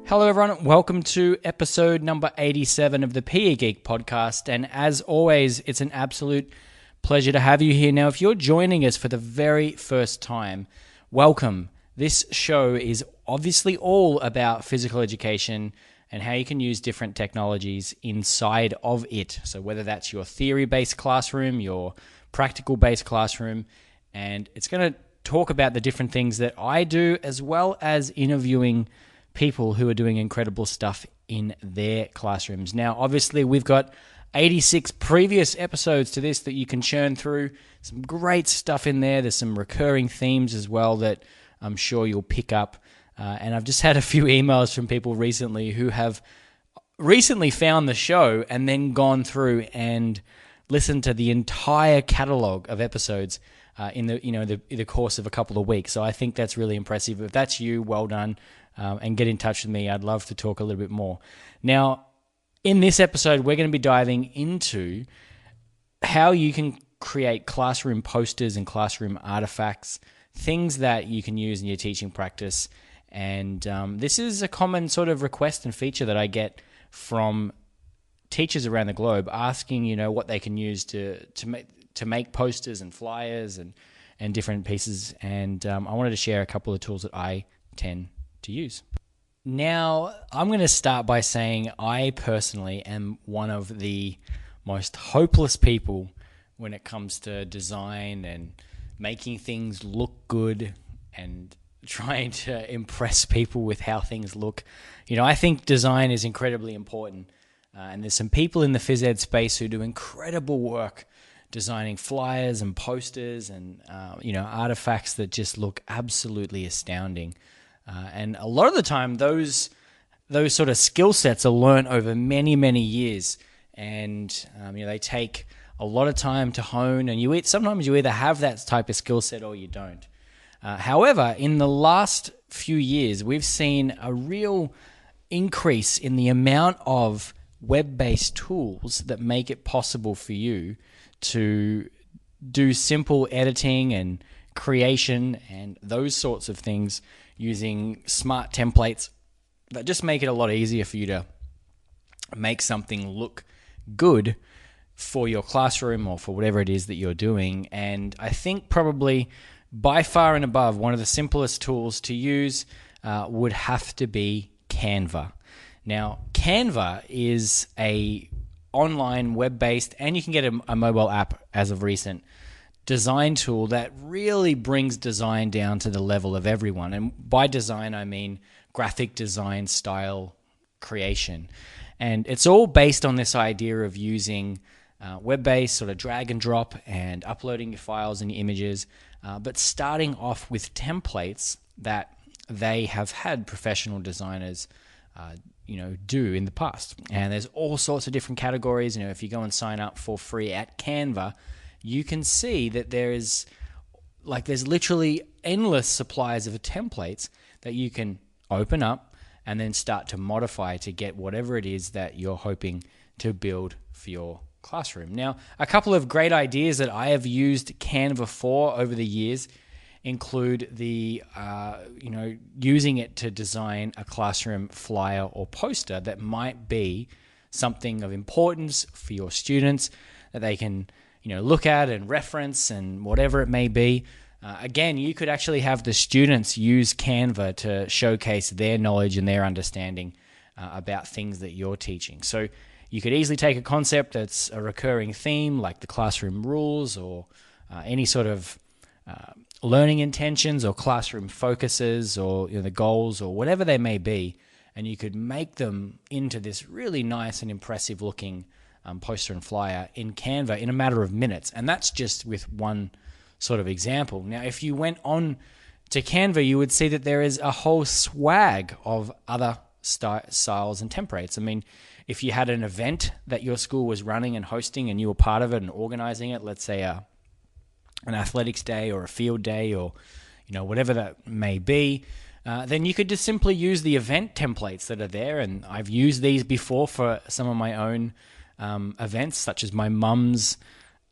Hello everyone, welcome to episode number 87 of the PE Geek Podcast, and as always, it's an absolute pleasure to have you here. Now, if you're joining us for the very first time, welcome. This show is obviously all about physical education and how you can use different technologies inside of it. So whether that's your theory-based classroom, your practical-based classroom, and it's going to talk about the different things that I do, as well as interviewing people who are doing incredible stuff in their classrooms. Now, obviously, we've got 86 previous episodes to this that you can churn through. Some great stuff in there. There's some recurring themes as well that I'm sure you'll pick up. And I've just had a few emails from people recently who have recently found the show and then gone through and listened to the entire catalog of episodes in the course of a couple of weeks. So I think that's really impressive. If that's you, well done. And get in touch with me. I'd love to talk a little bit more. Now, in this episode, we're going to be diving into how you can create classroom posters and classroom artifacts, things that you can use in your teaching practice. And this is a common sort of request and feature that I get from teachers around the globe asking, what they can use to make posters and flyers and different pieces. And I wanted to share a couple of tools that I tend to use. Now, I'm going to start by saying I personally am one of the most hopeless people when it comes to design and making things look good and trying to impress people with how things look. I think design is incredibly important, and there's some people in the phys ed space who do incredible work designing flyers and posters and artifacts that just look absolutely astounding. And a lot of the time, those sort of skill sets are learned over many, many years, and they take a lot of time to hone. And sometimes you either have that type of skill set or you don't. However, in the last few years, we've seen a real increase in the amount of web-based tools that make it possible for you to do simple editing and creation and those sorts of things using smart templates that just make it a lot easier for you to make something look good for your classroom or for whatever it is that you're doing. And I think probably by far and above, one of the simplest tools to use would have to be Canva. Now, Canva is a online web-based, and you can get a mobile app as of recent, design tool that really brings design down to the level of everyone. And by design, I mean graphic design style creation. And it's all based on this idea of using web-based sort of drag and drop and uploading your files and your images, but starting off with templates that they have had professional designers do in the past. And there's all sorts of different categories. If you go and sign up for free at Canva, you can see that there's literally endless supplies of templates that you can open up and then start to modify to get whatever it is that you're hoping to build for your classroom. Now, a couple of great ideas that I have used Canva for over the years include the using it to design a classroom flyer or poster that might be something of importance for your students that they can look at and reference and whatever it may be. Again, you could actually have the students use Canva to showcase their knowledge and their understanding about things that you're teaching. So you could easily take a concept that's a recurring theme, like the classroom rules or any sort of learning intentions or classroom focuses or the goals or whatever they may be, and you could make them into this really nice and impressive looking poster and flyer in Canva in a matter of minutes. And that's just with one sort of example. Now, if you went on to Canva, you would see that there is a whole swag of other styles and templates. I mean, if you had an event that your school was running and hosting and you were part of it and organizing it, let's say an athletics day or a field day or whatever that may be, then you could just simply use the event templates that are there. And I've used these before for some of my own events, such as my mum's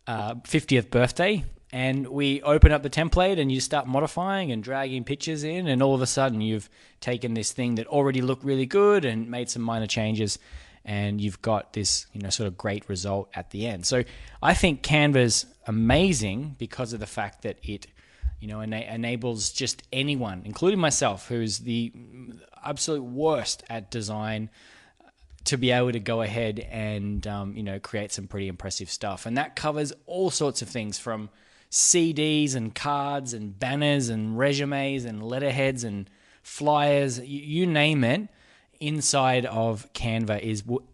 50th birthday. and we open up the template and you start modifying and dragging pictures in, and all of a sudden you've taken this thing that already looked really good and made some minor changes, and you've got this, sort of great result at the end. So I think Canva's amazing because of the fact that it, enables just anyone, including myself, who's the absolute worst at design, to be able to go ahead and, create some pretty impressive stuff. And that covers all sorts of things, from CDs and cards and banners and resumes and letterheads and flyers, you name it. Inside of Canva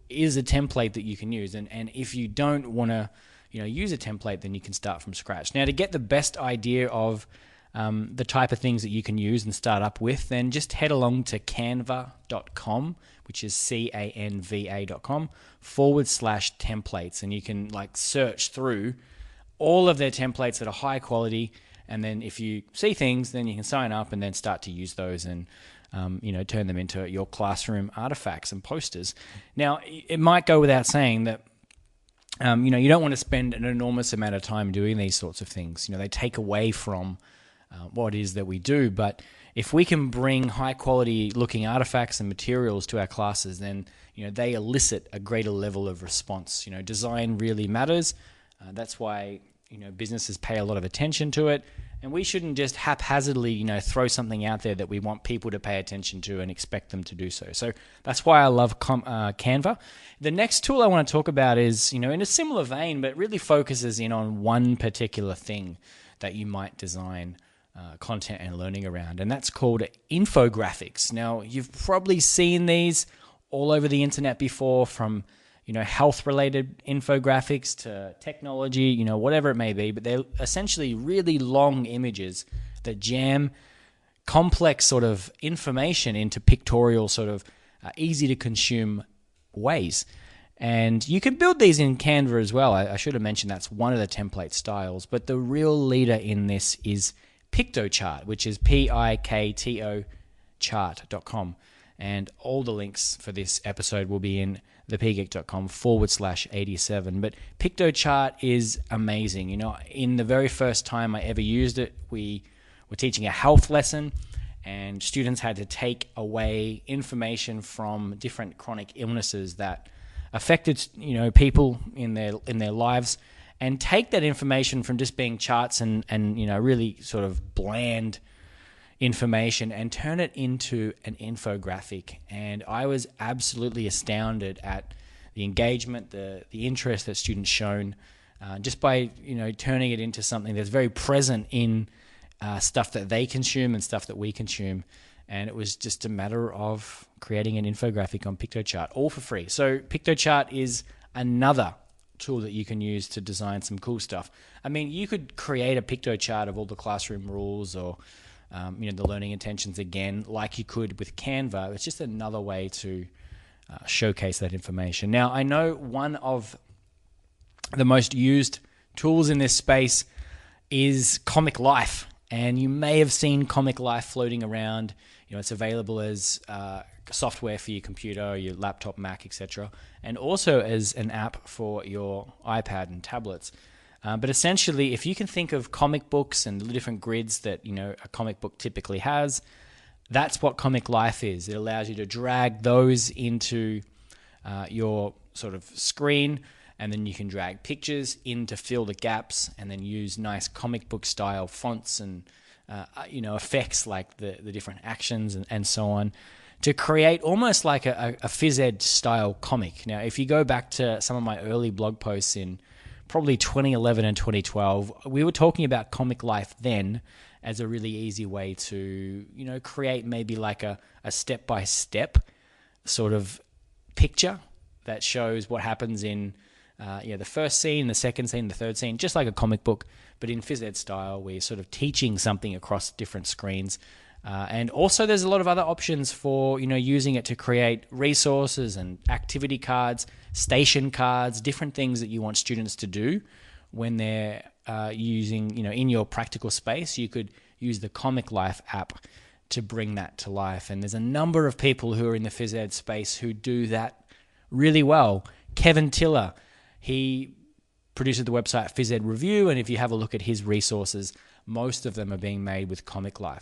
is a template that you can use. And if you don't want to, use a template, then you can start from scratch. Now, to get the best idea of the type of things that you can use and start up with, then just head along to canva.com, which is canva.com/templates. And you can search through all of their templates that are high quality. And then if you see things, then you can sign up and then start to use those and turn them into your classroom artifacts and posters. Now, it might go without saying that, you don't want to spend an enormous amount of time doing these sorts of things. They take away from what it is that we do. But if we can bring high quality looking artifacts and materials to our classes, then, they elicit a greater level of response. Design really matters. That's why, businesses pay a lot of attention to it. And we shouldn't just haphazardly, throw something out there that we want people to pay attention to and expect them to do so. So that's why I love Canva. The next tool I want to talk about is, in a similar vein, but really focuses in on one particular thing that you might design content and learning around. And that's called infographics. Now, you've probably seen these all over the internet before, from health-related infographics to technology, whatever it may be, but they're essentially really long images that jam complex sort of information into pictorial sort of easy-to-consume ways. And you can build these in Canva as well. I should have mentioned that's one of the template styles, but the real leader in this is Piktochart, which is Pikto chart.com. And all the links for this episode will be in thepegeek.com/87. But Piktochart is amazing. In the very first time I ever used it, we were teaching a health lesson, and students had to take away information from different chronic illnesses that affected, people in their lives, and take that information from just being charts and really sort of bland information and turn it into an infographic. And I was absolutely astounded at the engagement, the interest that students shown just by turning it into something that's very present in stuff that they consume and stuff that we consume. And it was just a matter of creating an infographic on Piktochart, all for free. So Piktochart is another tool that you can use to design some cool stuff. I mean, you could create a Piktochart of all the classroom rules or the learning intentions again, like you could with Canva. It's just another way to showcase that information. Now, I know one of the most used tools in this space is Comic Life, and you may have seen Comic Life floating around. It's available as software for your computer, your laptop, Mac, etc., and also as an app for your iPad and tablets. But essentially, if you can think of comic books and the different grids that a comic book typically has, that's what Comic Life is. It allows you to drag those into your sort of screen, and then you can drag pictures in to fill the gaps, and then use nice comic book style fonts and effects like the different actions and so on, to create almost like a phys ed style comic. Now, if you go back to some of my early blog posts in probably 2011 and 2012, we were talking about Comic Life then as a really easy way to, create maybe like a step-by-step sort of picture that shows what happens in the first scene, the second scene, the third scene, just like a comic book, but in phys ed style, where you're sort of teaching something across different screens. And also there's a lot of other options for, using it to create resources and activity cards, station cards, different things that you want students to do when they're using, in your practical space. You could use the Comic Life app to bring that to life. And there's a number of people who are in the phys ed space who do that really well. Kevin Tiller, he produces the website Phys Ed Review, and if you have a look at his resources, most of them are being made with Comic Life.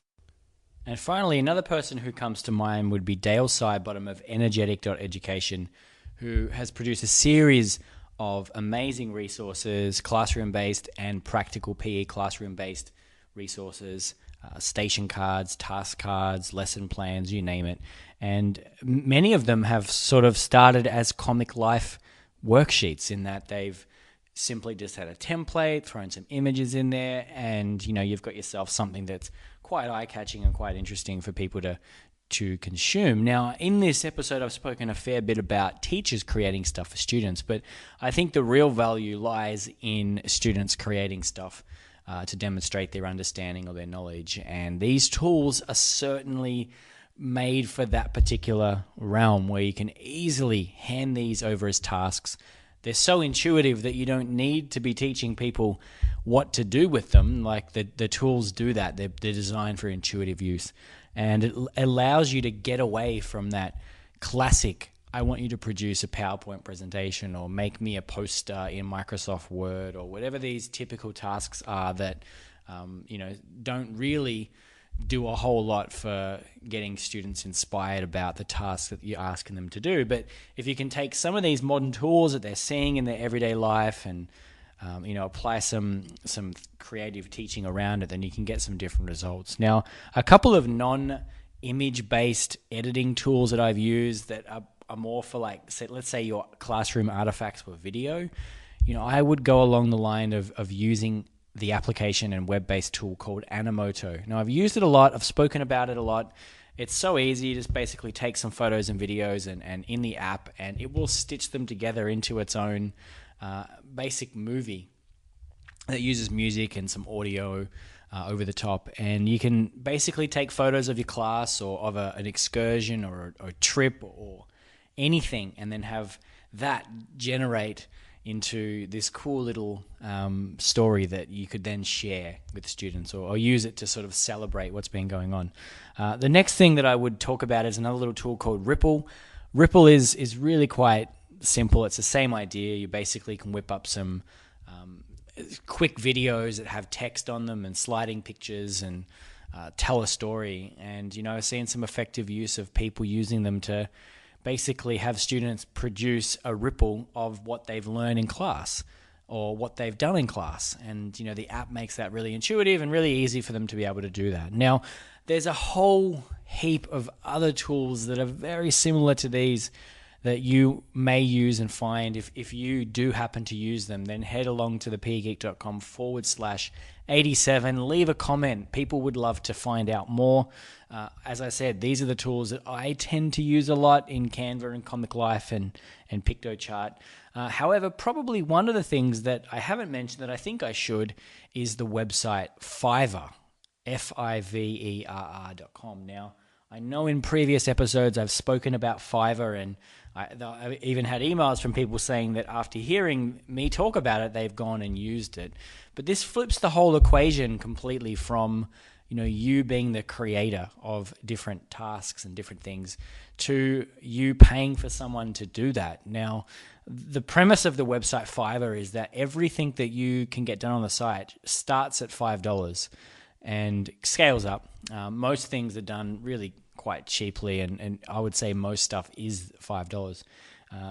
And finally, another person who comes to mind would be Dale Sidebottom of energetic.education, who has produced a series of amazing resources, classroom-based and practical PE classroom-based resources, station cards, task cards, lesson plans, you name it. And many of them have sort of started as Comic Life worksheets, in that they've simply just had a template, thrown some images in there, and you've got yourself something that's quite eye-catching and quite interesting for people to consume. Now, in this episode, I've spoken a fair bit about teachers creating stuff for students, but I think the real value lies in students creating stuff to demonstrate their understanding or their knowledge. And these tools are certainly made for that particular realm, where you can easily hand these over as tasks. They're so intuitive that you don't need to be teaching people what to do with them. Like the tools do that. They're designed for intuitive use. And it allows you to get away from that classic, I want you to produce a PowerPoint presentation or make me a poster in Microsoft Word, or whatever these typical tasks are that don't really do a whole lot for getting students inspired about the task that you're asking them to do. But if you can take some of these modern tools that they're seeing in their everyday life and apply some creative teaching around it, then you can get some different results. Now, a couple of non-image based editing tools that I've used that are more for, like, let's say your classroom artifacts were video. I would go along the line of using the application and web-based tool called Animoto. Now, I've used it a lot. I've spoken about it a lot. It's so easy. You just basically take some photos and videos and in the app, and it will stitch them together into its own basic movie that uses music and some audio over the top. And you can basically take photos of your class or of an excursion or a trip or anything, and then have that generate into this cool little story that you could then share with students or use it to sort of celebrate what's been going on. The next thing that I would talk about is another little tool called Ripl. Ripl is really quite simple. It's the same idea. You basically can whip up some quick videos that have text on them and sliding pictures and tell a story. And, I've seen some effective use of people using them to basically have students produce a ripple of what they've learned in class or what they've done in class. And, the app makes that really intuitive and really easy for them to be able to do that. Now, there's a whole heap of other tools that are very similar to these that you may use and find. If you do happen to use them, then head along to the pegeek.com/87. Leave a comment. People would love to find out more. As I said, these are the tools that I tend to use a lot in Canva and Comic Life and Piktochart. However, probably one of the things that I haven't mentioned that I think I should is the website Fiverr, Fiverr.com. Now, I know in previous episodes I've spoken about Fiverr, and I even had emails from people saying that after hearing me talk about it, they've gone and used it. But this flips the whole equation completely from you being the creator of different tasks and different things to you paying for someone to do that. Now, the premise of the website Fiverr is that everything that you can get done on the site starts at $5 and scales up. Most things are done really quite cheaply, and I would say most stuff is $5.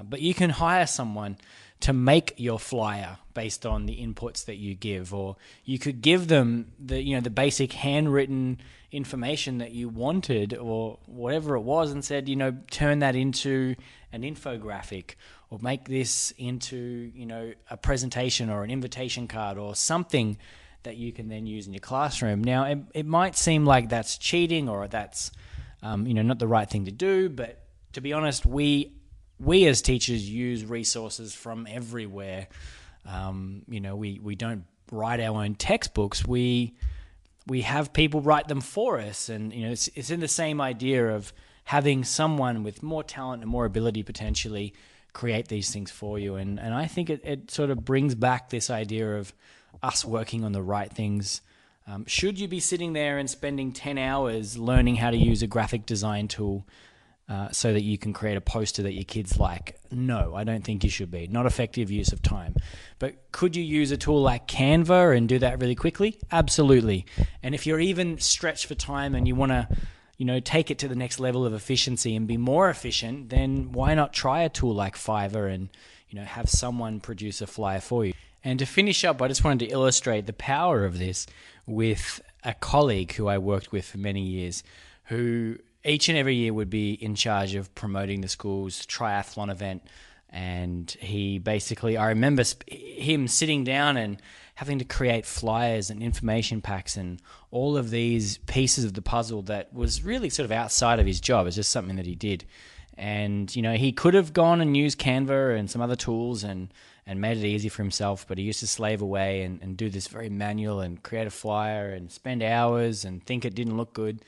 But you can hire someone to make your flyer based on the inputs that you give, or you could give them the basic handwritten information that you wanted or whatever it was, and said, turn that into an infographic, or make this into a presentation or an invitation card or something that you can then use in your classroom. Now, it might seem like that's cheating or that's not the right thing to do, but to be honest, we as teachers use resources from everywhere. We don't write our own textbooks. We have people write them for us, and it's in the same idea of having someone with more talent and more ability potentially create these things for you. And I think it sort of brings back this idea of us working on the right things. Should you be sitting there and spending 10 hours learning how to use a graphic design tool? so that you can create a poster that your kids like? No, I don't think you should be. Not effective use of time. But could you use a tool like Canva and do that really quickly? Absolutely. And if you're even stretched for time and you want to, take it to the next level of efficiency and be more efficient, then why not try a tool like Fiverr and, have someone produce a flyer for you? And to finish up, I just wanted to illustrate the power of this with a colleague who I worked with for many years, who each and every year would be in charge of promoting the school's triathlon event. And he basically, I remember him sitting down and having to create flyers and information packs and all of these pieces of the puzzle that was really sort of outside of his job. It's just something that he did. And, he could have gone and used Canva and some other tools and made it easy for himself, but he used to slave away and do this very manual and create a flyer and spend hours and think it didn't look good.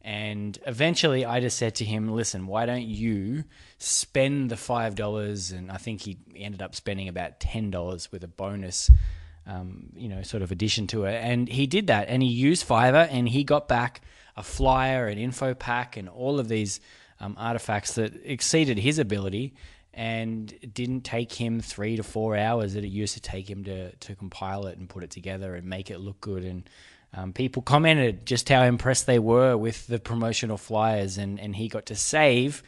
And eventually I just said to him, listen, why don't you spend the $5? And I think he ended up spending about $10 with a bonus, sort of addition to it. And he did that, and he used Fiverr, and he got back a flyer, an info pack, and all of these artifacts that exceeded his ability, and it didn't take him 3 to 4 hours that it used to take him to compile it and put it together and make it look good. And people commented just how impressed they were with the promotional flyers, and he got to save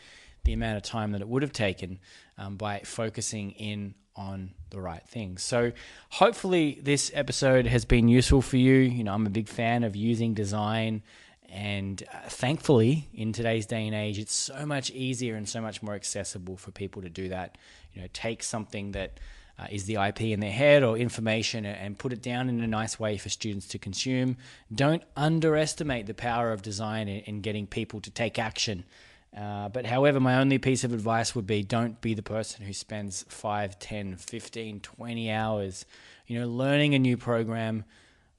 the amount of time that it would have taken by focusing in on the right things. So hopefully this episode has been useful for you. I'm a big fan of using design, and thankfully in today's day and age, it's so much easier and so much more accessible for people to do that. Take something that is the IP in their head or information and put it down in a nice way for students to consume. Don't underestimate the power of design in getting people to take action. But however, my only piece of advice would be, don't be the person who spends 5, 10, 15, 20 hours, learning a new program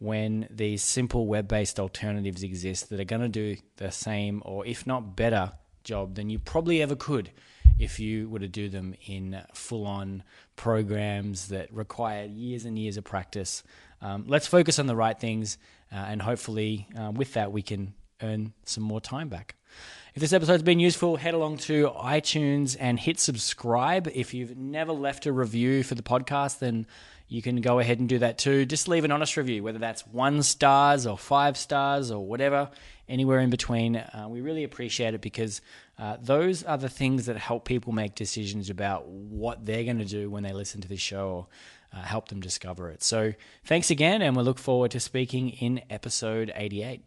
when these simple web-based alternatives exist that are going to do the same or if not better job than you probably ever could if you were to do them in full-on programs that require years and years of practice. Let's focus on the right things, and hopefully with that we can earn some more time back. If this episode's been useful, head along to iTunes and hit subscribe. If you've never left a review for the podcast, then you can go ahead and do that too. Just leave an honest review, whether that's 1 star or 5 stars or whatever, anywhere in between. We really appreciate it because those are the things that help people make decisions about what they're going to do when they listen to this show, or help them discover it. So thanks again, and we look forward to speaking in episode 88.